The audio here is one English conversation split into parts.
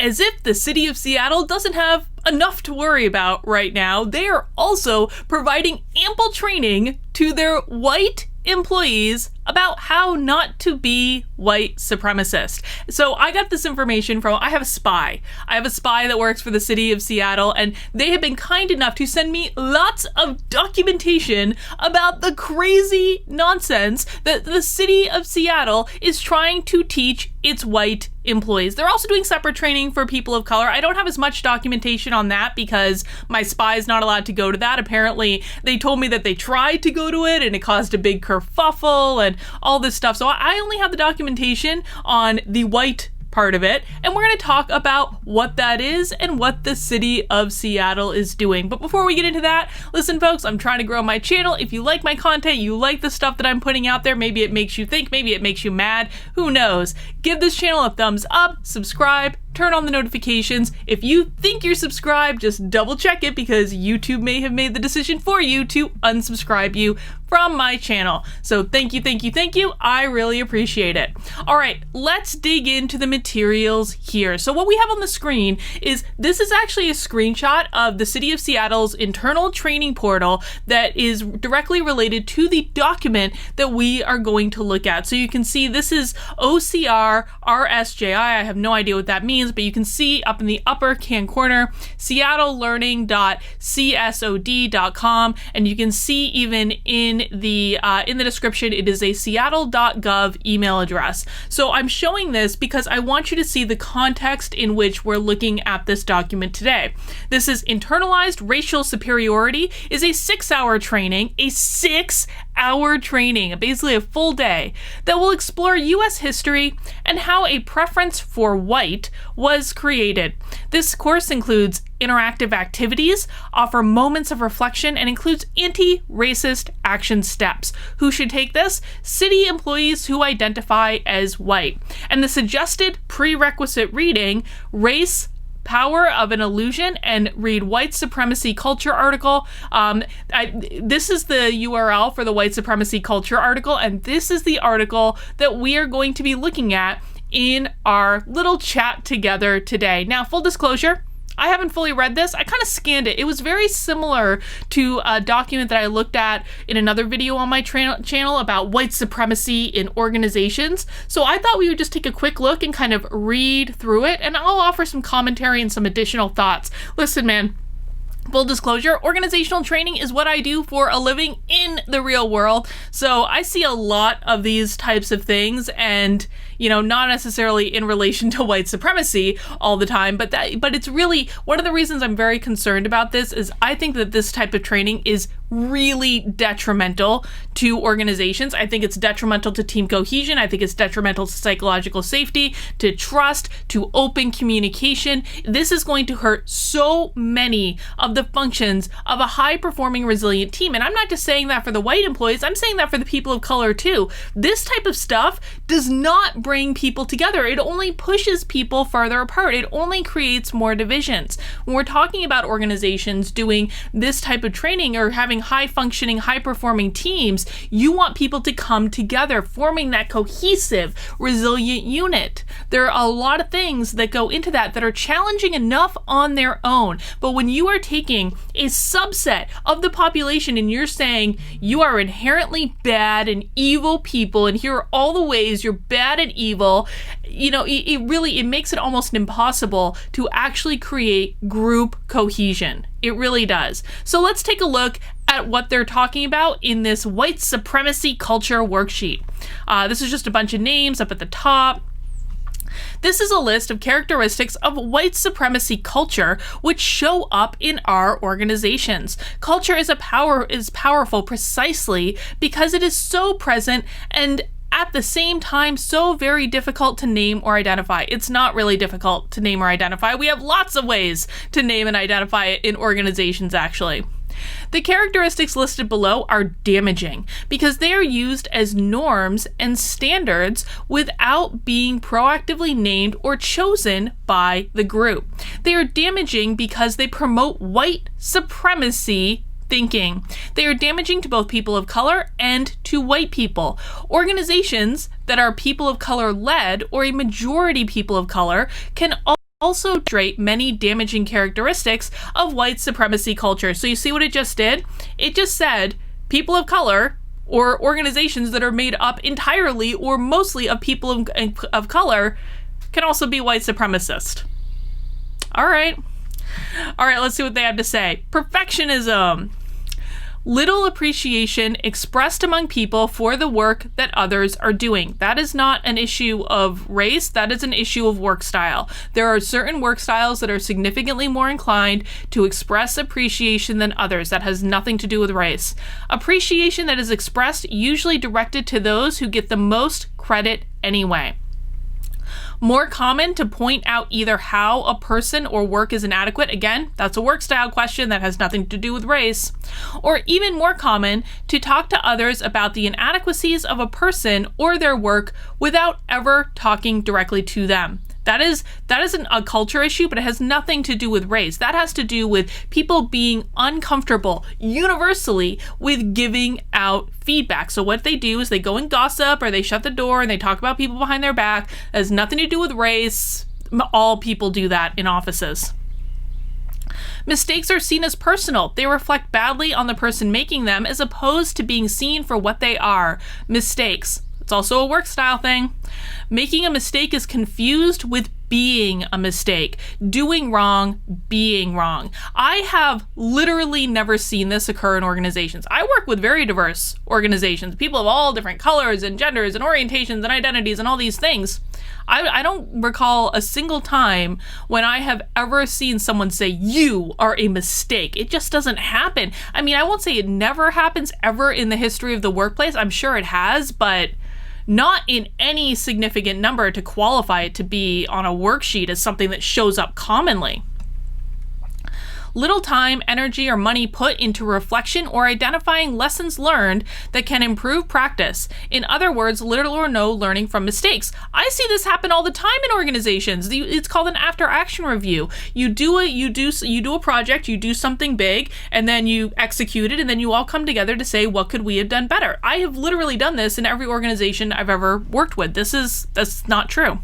as if the city of Seattle doesn't have enough to worry about right now, they are also providing ample training to their white employees about how not to be white supremacist. So I got this information from, I have a spy that works for the city of Seattle, and they have been kind enough to send me lots of documentation about the crazy nonsense that the city of Seattle is trying to teach its white employees. They're also doing separate training for people of color. I don't have as much documentation on that because my spy is not allowed to go to that. Apparently, they told me that they tried to go to it and it caused a big kerfuffle and all this stuff. So I only have the documentation on the white part of it, and we're going to talk about what that is and what the city of Seattle is doing. But before we get into that, listen folks, I'm trying to grow my channel. If you like my content, you like the stuff that I'm putting out there, maybe it makes you think, maybe it makes you mad, who knows? Give this channel a thumbs up, subscribe, turn on the notifications. If you think you're subscribed, just double check it because YouTube may have made the decision for you to unsubscribe you from my channel. So thank you. I really appreciate it. All right, let's dig into the materials here. So what we have on the screen is, this is actually a screenshot of the City of Seattle's internal training portal that is directly related to the document that we are going to look at. So you can see this is OCR RSJI. I have no idea what that means, but you can see up in the upper hand corner, seattlelearning.csod.com, and you can see even in the description, it is a seattle.gov email address. So I'm showing this because I want you to see the context in which we're looking at this document today. This is internalized racial superiority, is a 6-hour training, basically a full day, that will explore U.S. history and how a preference for white was created. This course includes interactive activities, offer moments of reflection, and includes anti-racist action steps. Who should take this? City employees who identify as white. And the suggested prerequisite reading, Race, Power of an Illusion, and read White Supremacy Culture article. This is the URL for the White Supremacy Culture article, and this is the article that we are going to be looking at in our little chat together today. Now, full disclosure, I haven't fully read this. I kind of scanned it. It was very similar to a document that I looked at in another video on my channel about white supremacy in organizations. So I thought we would just take a quick look and kind of read through it, and I'll offer some commentary and some additional thoughts. Listen, man. Full disclosure, organizational training is what I do for a living in the real world. So I see a lot of these types of things, and not necessarily in relation to white supremacy all the time, but it's really one of the reasons I'm very concerned about this is I think that this type of training is really detrimental to organizations. I think it's detrimental to team cohesion. I think it's detrimental to psychological safety, to trust, to open communication. This is going to hurt so many of the functions of a high-performing, resilient team. And I'm not just saying that for the white employees, I'm saying that for the people of color too. This type of stuff does not bring people together. It only pushes people further apart. It only creates more divisions. When we're talking about organizations doing this type of training or having high-functioning, high-performing teams, you want people to come together, forming that cohesive, resilient unit. There are a lot of things that go into that are challenging enough on their own. But when you are taking a subset of the population and you're saying you are inherently bad and evil people, and here are all the ways you're bad and evil, it makes it almost impossible to actually create group cohesion. It really does. So let's take a look at what they're talking about in this white supremacy culture worksheet. This is just a bunch of names up at the top. This is a list of characteristics of white supremacy culture which show up in our organizations. Culture is powerful precisely because it is so present and at the same time so very difficult to name or identify. It's not really difficult to name or identify. We have lots of ways to name and identify it in organizations, actually. The characteristics listed below are damaging because they are used as norms and standards without being proactively named or chosen by the group. They are damaging because they promote white supremacy thinking. They are damaging to both people of color and to white people. Organizations that are people of color led or a majority people of color can also demonstrate many damaging characteristics of white supremacy culture. So you see what it just did? It just said people of color or organizations that are made up entirely or mostly of people of color can also be white supremacist. All right, let's see what they have to say. Perfectionism. Little appreciation expressed among people for the work that others are doing. That is not an issue of race, that is an issue of work style. There are certain work styles that are significantly more inclined to express appreciation than others. That has nothing to do with race. Appreciation that is expressed usually directed to those who get the most credit anyway. More common to point out either how a person or work is inadequate, again, that's a work style question that has nothing to do with race, or even more common to talk to others about the inadequacies of a person or their work without ever talking directly to them. That is a culture issue, but it has nothing to do with race. That has to do with people being uncomfortable universally with giving out feedback. So what they do is they go and gossip, or they shut the door and they talk about people behind their back. It has nothing to do with race. All people do that in offices. Mistakes are seen as personal. They reflect badly on the person making them as opposed to being seen for what they are. Mistakes. It's also a work style thing. Making a mistake is confused with being a mistake. Doing wrong, being wrong. I have literally never seen this occur in organizations. I work with very diverse organizations, people of all different colors and genders and orientations and identities and all these things. I don't recall a single time when I have ever seen someone say, "You are a mistake." It just doesn't happen. I mean, I won't say it never happens ever in the history of the workplace. I'm sure it has, but not in any significant number to qualify it to be on a worksheet as something that shows up commonly. Little time, energy, or money put into reflection or identifying lessons learned that can improve practice. In other words, little or no learning from mistakes. I see this happen all the time in organizations. It's called an after-action review. You do a project, you do something big, and then you execute it, and then you all come together to say, what could we have done better? I have literally done this in every organization I've ever worked with. That's not true.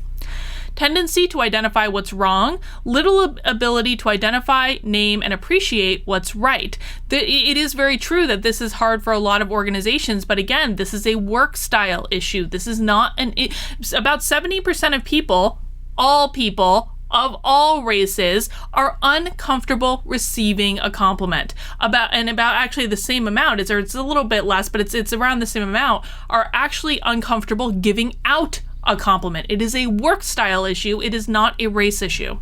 Tendency to identify what's wrong, little ability to identify, name, and appreciate what's right. It is very true that this is hard for a lot of organizations, but again, this is a work style issue. This is not about 70% of people, all people, of all races are uncomfortable receiving a compliment. About actually the same amount, it's a little bit less, but it's around the same amount, are actually uncomfortable giving out a compliment. It is a work style issue. It is not a race issue.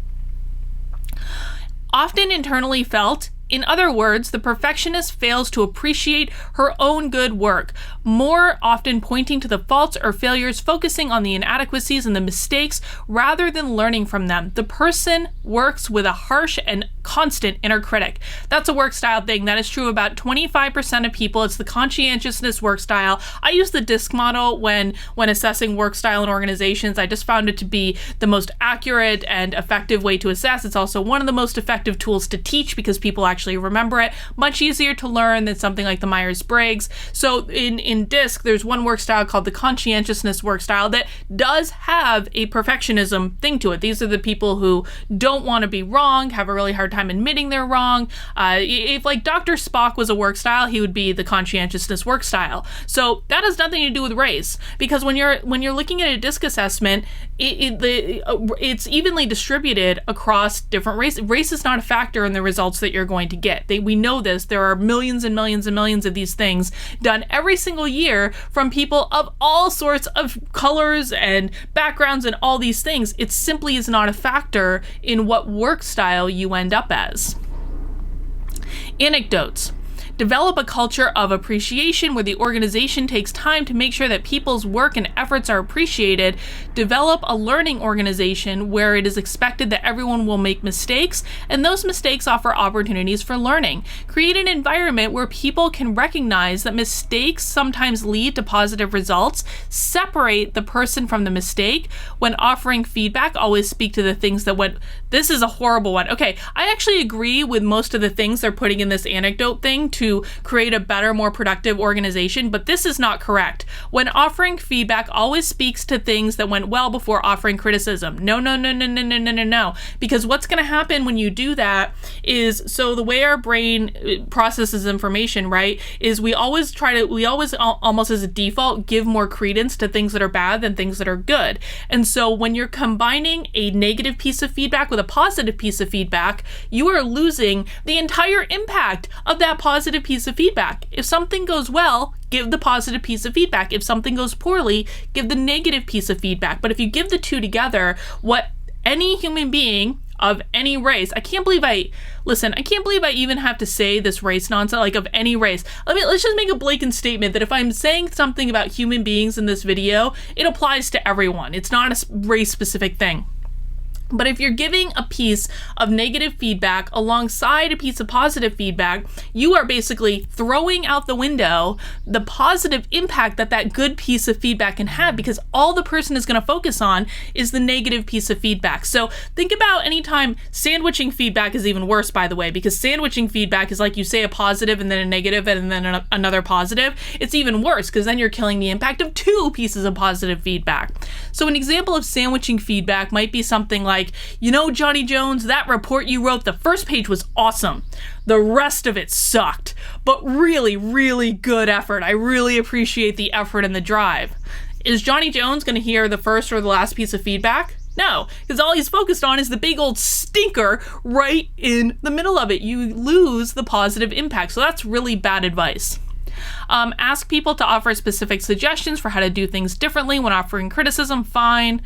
Often internally felt. In other words, the perfectionist fails to appreciate her own good work, more often pointing to the faults or failures, focusing on the inadequacies and the mistakes rather than learning from them. The person works with a harsh and constant inner critic. That's a work style thing. That is true about 25% of people. It's the conscientiousness work style. I use the DISC model when assessing work style in organizations. I just found it to be the most accurate and effective way to assess. It's also one of the most effective tools to teach because people actually remember it. Much easier to learn than something like the Myers-Briggs. So in DISC, there's one work style called the conscientiousness work style that does have a perfectionism thing to it. These are the people who don't want to be wrong, have a really hard time admitting they're wrong. If like Dr. Spock was a work style, he would be the conscientiousness work style. So that has nothing to do with race, because when you're looking at a DISC assessment, it's evenly distributed across different races. Race is not a factor in the results that you're going to get. We know this. There are millions and millions and millions of these things done every single year from people of all sorts of colors and backgrounds and all these things. It simply is not a factor in what work style you end up as. Anecdotes. Develop a culture of appreciation where the organization takes time to make sure that people's work and efforts are appreciated. Develop a learning organization where it is expected that everyone will make mistakes, and those mistakes offer opportunities for learning. Create an environment where people can recognize that mistakes sometimes lead to positive results. Separate the person from the mistake. When offering feedback, always speak to the things that went. This is a horrible one. Okay, I actually agree with most of the things they're putting in this anecdote thing to to create a better, more productive organization, but this is not correct. When offering feedback, always speaks to things that went well before offering criticism. No. Because what's going to happen when you do that is, so the way our brain processes information, right, is we always almost as a default give more credence to things that are bad than things that are good. And so when you're combining a negative piece of feedback with a positive piece of feedback, you are losing the entire impact of that positive piece of feedback. If something goes well, give the positive piece of feedback. If something goes poorly, give the negative piece of feedback. But if you give the two together, what any human being of any race, I can't believe I even have to say this race nonsense, like of any race. Let's just make a blanket statement that if I'm saying something about human beings in this video, it applies to everyone. It's not a race-specific thing. But if you're giving a piece of negative feedback alongside a piece of positive feedback, you are basically throwing out the window the positive impact that good piece of feedback can have, because all the person is going to focus on is the negative piece of feedback. So think about anytime sandwiching feedback is even worse, by the way, because sandwiching feedback is like you say a positive and then a negative and then another positive. It's even worse because then you're killing the impact of two pieces of positive feedback. So an example of sandwiching feedback might be something like, Johnny Jones, that report you wrote, the first page was awesome. The rest of it sucked, but really, really good effort. I really appreciate the effort and the drive. Is Johnny Jones going to hear the first or the last piece of feedback? No, because all he's focused on is the big old stinker right in the middle of it. You lose the positive impact. So that's really bad advice. Ask people to offer specific suggestions for how to do things differently when offering criticism. Fine.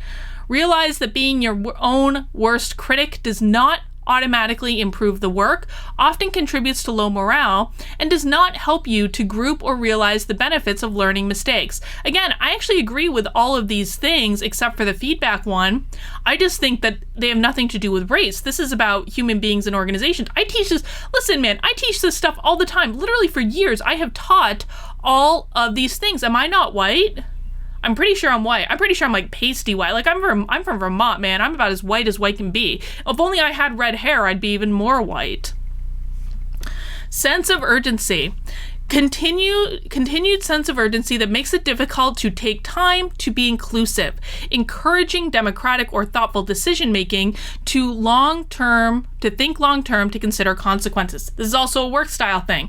Realize that being your own worst critic does not automatically improve the work, often contributes to low morale, and does not help you to group or realize the benefits of learning mistakes. Again, I actually agree with all of these things except for the feedback one. I just think that they have nothing to do with race. This is about human beings and organizations. I teach this. Listen, man, I teach this stuff all the time. Literally for years, I have taught all of these things. Am I not white? I'm pretty sure I'm white. I'm pretty sure I'm like pasty white. Like I'm from Vermont, man. I'm about as white can be. If only I had red hair, I'd be even more white. Sense of urgency. Continued sense of urgency that makes it difficult to take time to be inclusive, encouraging democratic or thoughtful decision making to think long term to consider consequences. This is also a work style thing.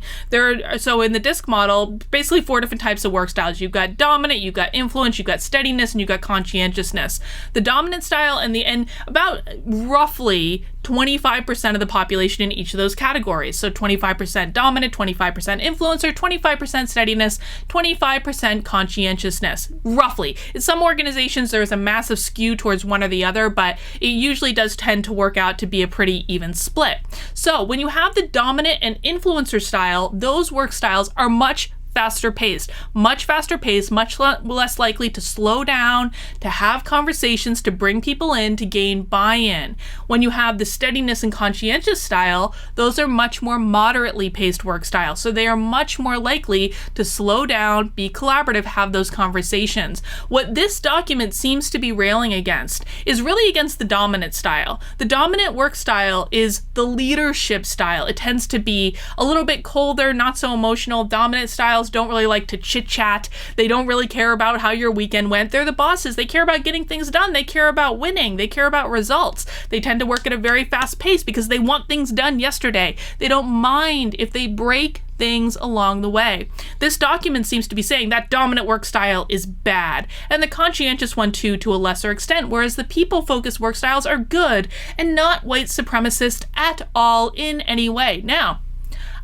So in the DISC model, basically 4 different types of work styles. You've got dominant, you've got influence, you've got steadiness, and you've got conscientiousness. The dominant style and about roughly 25% of the population in each of those categories. So 25% dominant, 25% influencer, 25% steadiness, 25% conscientiousness, roughly. In some organizations, there's a massive skew towards one or the other, but it usually does tend to work out to be a pretty even split. So when you have the dominant and influencer style, those work styles are much faster paced, much less likely to slow down, to have conversations, to bring people in, to gain buy-in. When you have the steadiness and conscientious style, those are much more moderately paced work styles. So they are much more likely to slow down, be collaborative, have those conversations. What this document seems to be railing against is really against the dominant style. The dominant work style is the leadership style. It tends to be a little bit colder, not so emotional. Dominant styles don't really like to chit chat. They don't really care about how your weekend went. They're the bosses. They care about getting things done. They care about winning. They care about results. They tend to work at a very fast pace because they want things done yesterday. They don't mind if they break things along the way. This document seems to be saying that dominant work style is bad, and the conscientious one too, to a lesser extent, whereas the people-focused work styles are good and not white supremacist at all in any way. Now,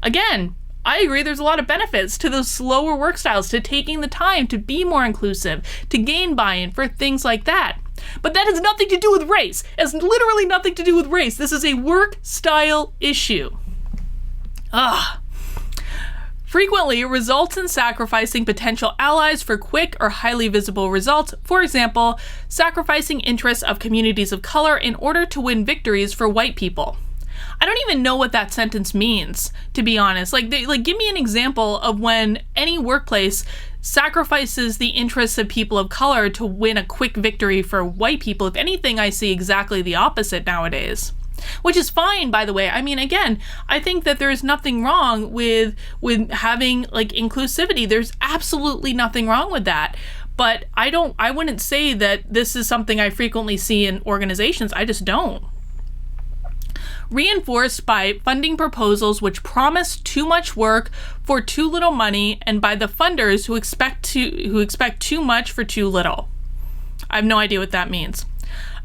again, I agree there's a lot of benefits to those slower work styles, to taking the time to be more inclusive, to gain buy-in for things like that. But that has nothing to do with race. It has literally nothing to do with race. This is a work style issue. Frequently, it results in sacrificing potential allies for quick or highly visible results. For example, sacrificing interests of communities of color in order to win victories for white people. I don't even know what that sentence means, to be honest. Give me an example of when any workplace sacrifices the interests of people of color to win a quick victory for white people. If anything, I see exactly the opposite nowadays. which is fine, by the way. I mean, again, I think that there's nothing wrong with having like inclusivity. There's absolutely nothing wrong with that. But I wouldn't say that this is something I frequently see in organizations. I just don't. Reinforced by funding proposals which promise too much work for too little money, and by the funders who expect too much for too little. I have no idea what that means.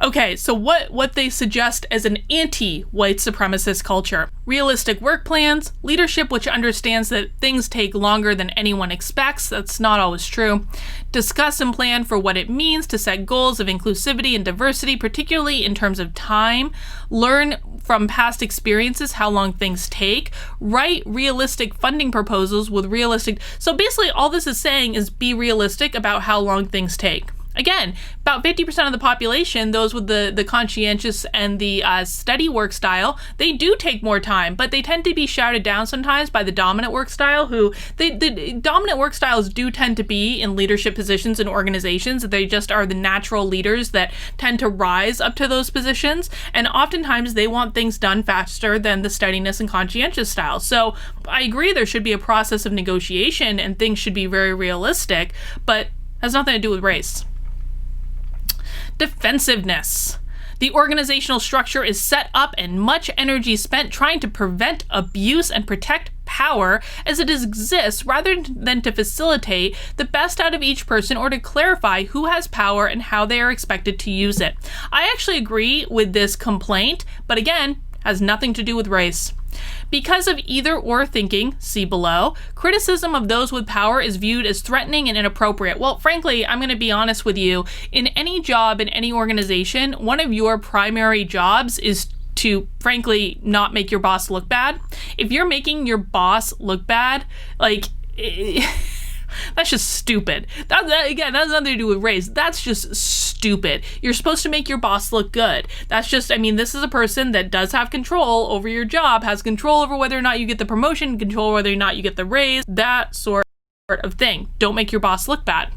Okay, so what they suggest as an anti-white supremacist culture. Realistic work plans, leadership which understands that things take longer than anyone expects. That's not always true. Discuss and plan for what it means to set goals of inclusivity and diversity, particularly in terms of time. Learn from past experiences how long things take. Write realistic funding proposals with realistic... So basically all this is saying is be realistic about how long things take. Again, about 50% of the population, those with the conscientious and the steady work style, they do take more time, but they tend to be shouted down sometimes by the dominant work style, the dominant work styles do tend to be in leadership positions in organizations. They just are the natural leaders that tend to rise up to those positions, and oftentimes they want things done faster than the steadiness and conscientious style. So I agree there should be a process of negotiation and things should be very realistic, but it has nothing to do with race. Defensiveness. The organizational structure is set up and much energy spent trying to prevent abuse and protect power as it exists rather than to facilitate the best out of each person or to clarify who has power and how they are expected to use it. I actually agree with this complaint, but again, has nothing to do with race. Because of either or thinking, see below, criticism of those with power is viewed as threatening and inappropriate. Well, frankly, I'm going to be honest with you. In any job, in any organization, one of your primary jobs is to, frankly, not make your boss look bad. If you're making your boss look bad, like... that's just stupid. Again, that has nothing to do with race. That's just stupid. You're supposed to make your boss look good. That's just, I mean, this is a person that does have control over your job, has control over whether or not you get the promotion, control whether or not you get the raise, that sort of thing. Don't make your boss look bad.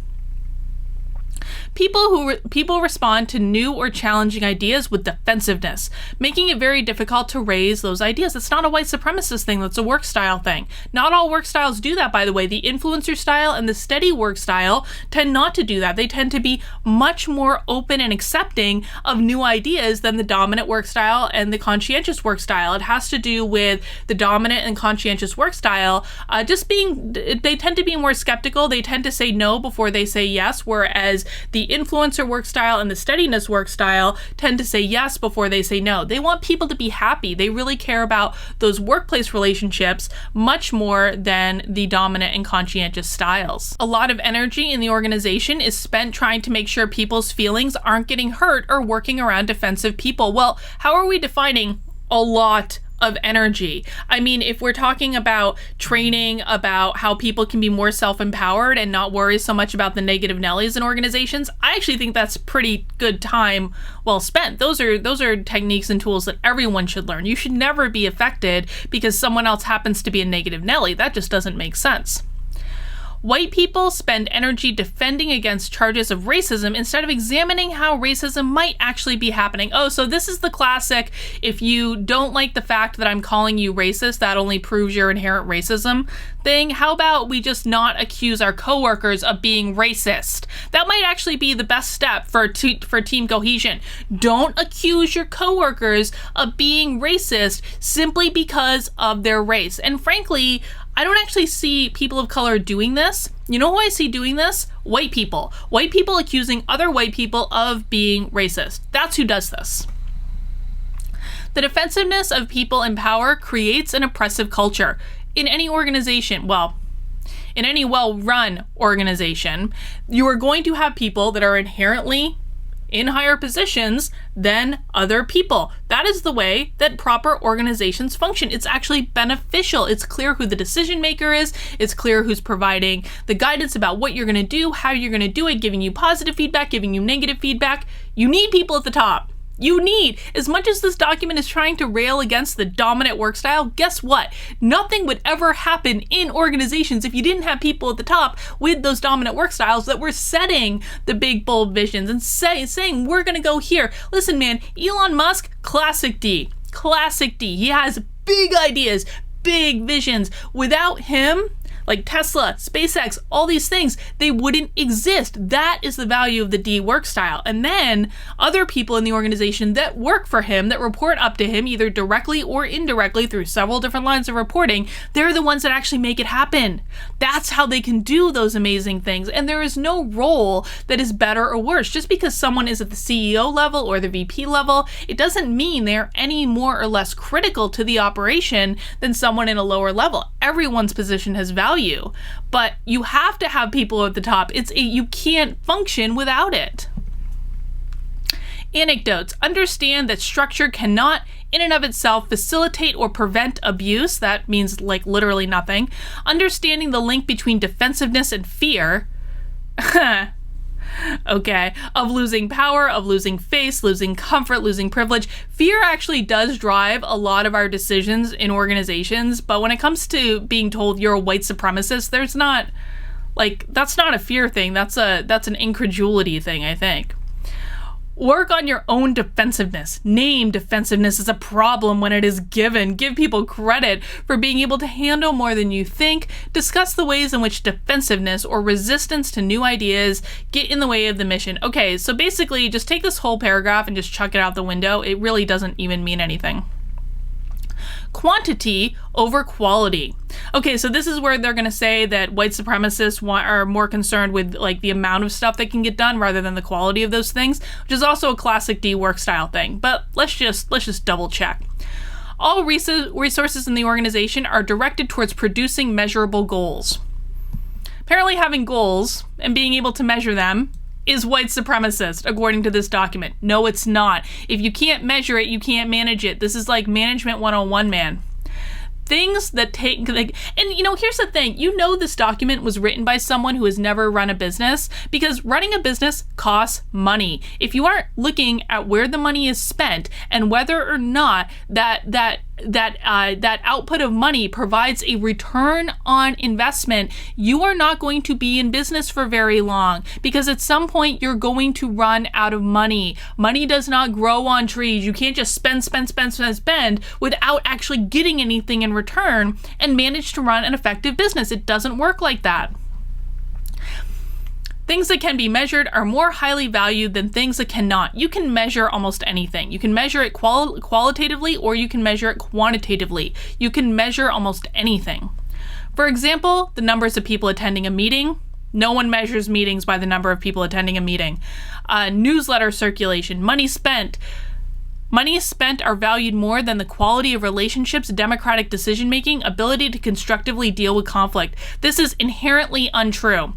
People respond to new or challenging ideas with defensiveness, making it very difficult to raise those ideas. It's not a white supremacist thing, that's a work style thing. Not all work styles do that, by the way. The influencer style and the steady work style tend not to do that. They tend to be much more open and accepting of new ideas than the dominant work style and the conscientious work style. It has to do with the dominant and conscientious work style they tend to be more skeptical. They tend to say no before they say yes, whereas the influencer work style and the steadiness work style tend to say yes before they say no. They want people to be happy. They really care about those workplace relationships much more than the dominant and conscientious styles. A lot of energy in the organization is spent trying to make sure people's feelings aren't getting hurt or working around defensive people. Well, how are we defining a lot of energy? I mean, if we're talking about training about how people can be more self-empowered and not worry so much about the negative Nellies in organizations, I actually think that's pretty good time well spent. Those are techniques and tools that everyone should learn. You should never be affected because someone else happens to be a negative Nelly. That just doesn't make sense. White people spend energy defending against charges of racism instead of examining how racism might actually be happening. Oh, so this is the classic, if you don't like the fact that I'm calling you racist, that only proves your inherent racism thing. How about we just not accuse our coworkers of being racist? That might actually be the best step for team cohesion. Don't accuse your coworkers of being racist simply because of their race. And frankly, I don't actually see people of color doing this. You know who I see doing this? White people. White people accusing other white people of being racist. That's who does this. The defensiveness of people in power creates an oppressive culture. In any organization, in any well-run organization, you are going to have people that are inherently in higher positions than other people. That is the way that proper organizations function. It's actually beneficial. It's clear who the decision maker is. It's clear who's providing the guidance about what you're going to do, how you're going to do it, giving you positive feedback, giving you negative feedback. You need people at the top. You need, as much as this document is trying to rail against the dominant work style, guess what? Nothing would ever happen in organizations if you didn't have people at the top with those dominant work styles that were setting the big, bold visions and saying, we're going to go here. Listen, man, Elon Musk, classic D. classic D. He has big ideas, big visions. Without him, like Tesla, SpaceX, all these things, they wouldn't exist. That is the value of the D work style. And then other people in the organization that work for him, that report up to him, either directly or indirectly through several different lines of reporting, they're the ones that actually make it happen. That's how they can do those amazing things. And there is no role that is better or worse. Just because someone is at the CEO level or the VP level, it doesn't mean they're any more or less critical to the operation than someone in a lower level. Everyone's position has value. But you have to have people at the top. You can't function without it. Anecdotes. Understand that structure cannot in and of itself facilitate or prevent abuse. That means like literally nothing. Understanding the link between defensiveness and fear. Okay, of losing power, of losing face, losing comfort, losing privilege. Fear actually does drive a lot of our decisions in organizations, but when it comes to being told you're a white supremacist, there's not, like, that's not a fear thing, that's an incredulity thing, I think. Work on your own defensiveness. Name defensiveness as a problem when it is given. Give people credit for being able to handle more than you think. Discuss the ways in which defensiveness or resistance to new ideas get in the way of the mission. Okay, so basically just take this whole paragraph and just chuck it out the window. It really doesn't even mean anything. Quantity over quality. Okay, so this is where they're going to say that white supremacists are more concerned with like the amount of stuff that can get done rather than the quality of those things, which is also a classic D work style thing. But let's just double check. All resources in the organization are directed towards producing measurable goals. Apparently having goals and being able to measure them is white supremacist, according to this document. No, it's not. If you can't measure it, you can't manage it. This is like management 101, man. Things that take, like, and you know, here's the thing. You know this document was written by someone who has never run a business, because running a business costs money. If you aren't looking at where the money is spent and whether or not that output of money provides a return on investment, you are not going to be in business for very long, because at some point you're going to run out of money. Money does not grow on trees. You can't just spend without actually getting anything in return and manage to run an effective business. It doesn't work like that. Things that can be measured are more highly valued than things that cannot. You can measure almost anything. You can measure it qualitatively or you can measure it quantitatively. You can measure almost anything. For example, the numbers of people attending a meeting. No one measures meetings by the number of people attending a meeting. Newsletter circulation, money spent. Money spent are valued more than the quality of relationships, democratic decision-making, ability to constructively deal with conflict. This is inherently untrue.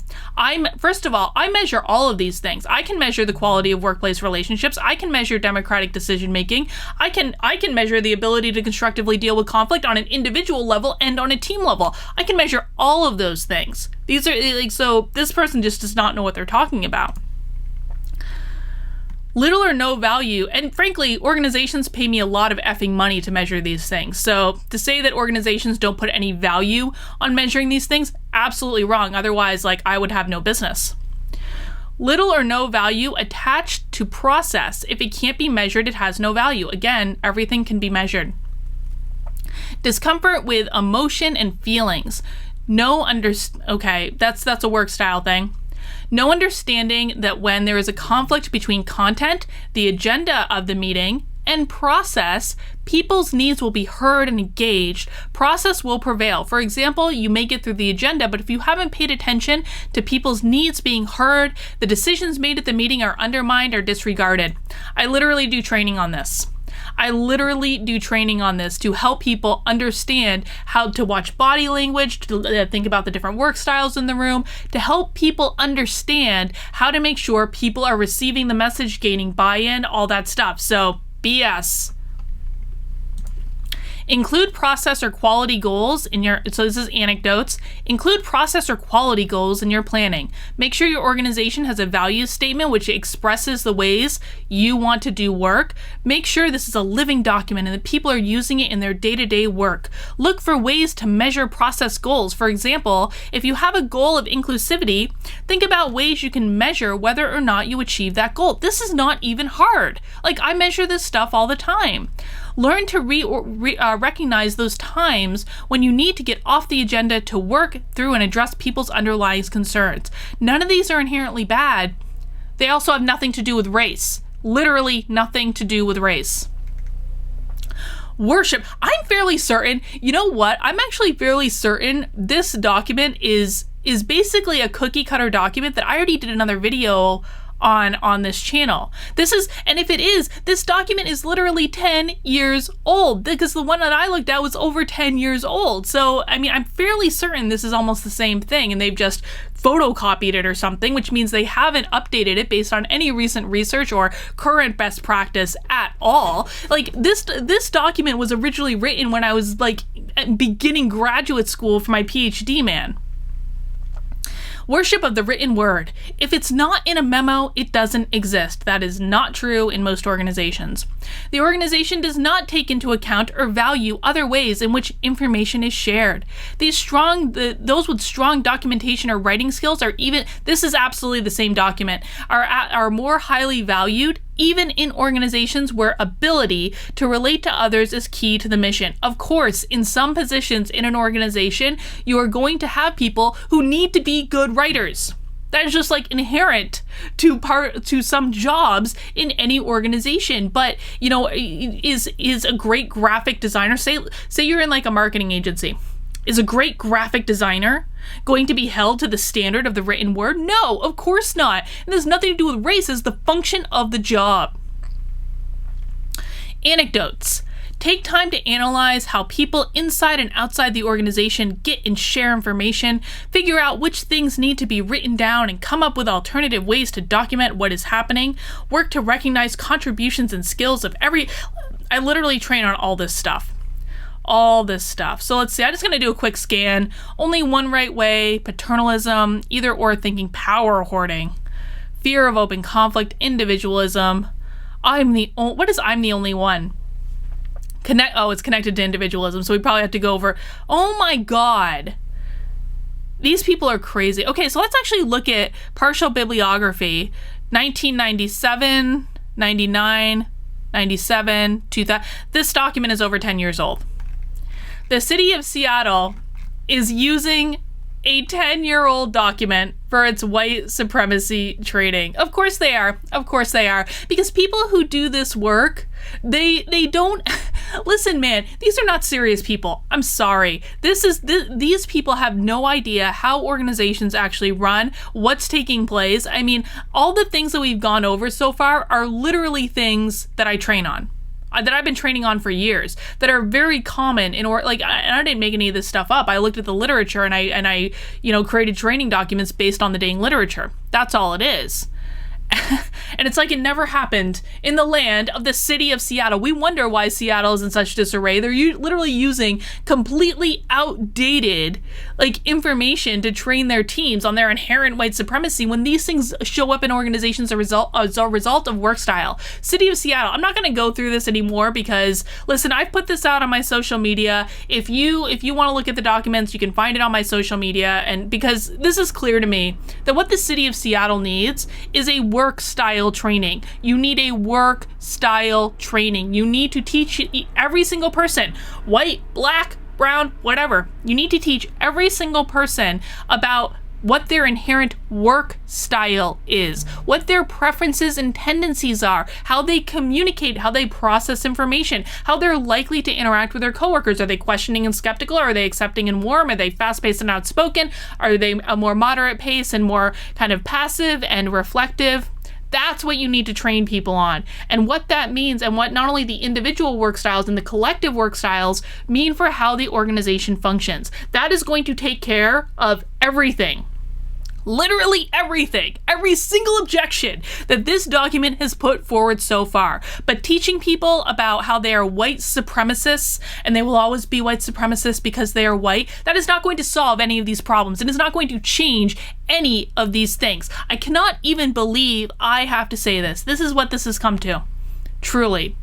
First of all, I measure all of these things. I can measure the quality of workplace relationships. I can measure democratic decision-making. I can measure the ability to constructively deal with conflict on an individual level and on a team level. I can measure all of those things. These are like, so this person just does not know what they're talking about. Little or no value, and frankly, organizations pay me a lot of effing money to measure these things. So to say that organizations don't put any value on measuring these things, absolutely wrong. Otherwise, like, I would have no business. Little or no value attached to process. If it can't be measured, it has no value. Again, everything can be measured. Discomfort with emotion and feelings. Okay, that's a work style thing. No understanding that when there is a conflict between content, the agenda of the meeting, and process, people's needs will be heard and engaged. Process will prevail. For example, you may get through the agenda, but if you haven't paid attention to people's needs being heard, the decisions made at the meeting are undermined or disregarded. I literally do training on this. To help people understand how to watch body language, to think about the different work styles in the room, to help people understand how to make sure people are receiving the message, gaining buy-in, all that stuff. So, BS. Include process or quality goals in your, so this is anecdotes. Include process or quality goals in your planning. Make sure your organization has a values statement which expresses the ways you want to do work. Make sure this is a living document and that people are using it in their day-to-day work. Look for ways to measure process goals. For example, if you have a goal of inclusivity, think about ways you can measure whether or not you achieve that goal. This is not even hard. Like, I measure this stuff all the time. Learn to recognize those times when you need to get off the agenda to work through and address people's underlying concerns. None of these are inherently bad. They also have nothing to do with race. Literally nothing to do with race. Worship. I'm fairly certain, you know what? I'm actually fairly certain this document is basically a cookie cutter document that I already did another video on this channel. And if it is, this document is literally 10 years old, because the one that I looked at was over 10 years old. So, I mean, I'm fairly certain this is almost the same thing, and they've just photocopied it or something, which means they haven't updated it based on any recent research or current best practice at all. Like, this document was originally written when I was like beginning graduate school for my PhD, man. Worship of the written word. If it's not in a memo, it doesn't exist. That is not true in most organizations. The organization does not take into account or value other ways in which information is shared. Those with strong documentation or writing skills this is absolutely the same document, are more highly valued, even in organizations where ability to relate to others is key to the mission. Of course, in some positions in an organization, you are going to have people who need to be good writers. That is just like inherent to some jobs in any organization. But, you know, is a great graphic designer, say you're in like a marketing agency, is a great graphic designer going to be held to the standard of the written word? No, of course not. And there's nothing to do with race. It's the function of the job. Anecdotes. Take time to analyze how people inside and outside the organization get and share information, figure out which things need to be written down, and come up with alternative ways to document what is happening. Work to recognize contributions and skills of I literally train on all this stuff. So let's see, I'm just going to do a quick scan. Only one right way, paternalism, either or thinking, power hoarding, fear of open conflict, individualism. I'm the only one? It's connected to individualism, so we probably have to go over. Oh my God. These people are crazy. Okay, so let's actually look at partial bibliography. 1997, 99, 97, 2000. This document is over 10 years old. The city of Seattle is using a 10-year-old document for its white supremacy training. Of course they are. Because people who do this work, they don't listen, man, these are not serious people. I'm sorry. These people have no idea how organizations actually run, what's taking place. I mean, all the things that we've gone over so far are literally things that I train on. That I've been training on for years, that are very common and I didn't make any of this stuff up. I looked at the literature and I created training documents based on the dang literature. That's all it is. And it's like it never happened in the land of the city of Seattle. We wonder why Seattle is in such disarray. They're literally using completely outdated information to train their teams on their inherent white supremacy when these things show up in organizations as a result of work style. City of Seattle. I'm not going to go through this anymore because, listen, I've put this out on my social media. If you want to look at the documents, you can find it on my social media. And because this is clear to me that what the city of Seattle needs is a work style training. You need a work style training. You need to teach every single person, white, black, brown, whatever. You need to teach every single person about what their inherent work style is, what their preferences and tendencies are, how they communicate, how they process information, how they're likely to interact with their coworkers. Are they questioning and skeptical? Are they accepting and warm? Are they fast-paced and outspoken? Are they a more moderate pace and more kind of passive and reflective? That's what you need to train people on. And what that means, and what not only the individual work styles and the collective work styles mean for how the organization functions. That is going to take care of everything. Literally everything, every single objection that this document has put forward so far. But teaching people about how they are white supremacists, and they will always be white supremacists because they are white, that is not going to solve any of these problems. It is not going to change any of these things. I cannot even believe I have to say this. This is what this has come to. Truly.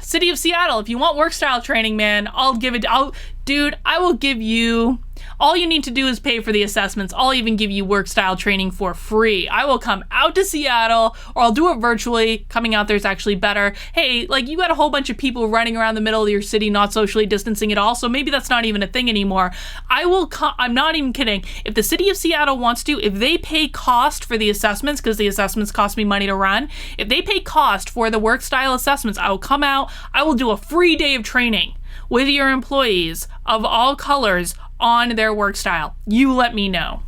City of Seattle, if you want work style training, man, I will give you All you need to do is pay for the assessments. I'll even give you work style training for free. I will come out to Seattle, or I'll do it virtually. Coming out there is actually better. Hey, like, you got a whole bunch of people running around the middle of your city, not socially distancing at all, so maybe that's not even a thing anymore. I'm not even kidding. If the city of Seattle wants to, if they pay cost for the assessments, because the assessments cost me money to run, if they pay cost for the work style assessments, I will come out, I will do a free day of training with your employees of all colors on their work style. You let me know.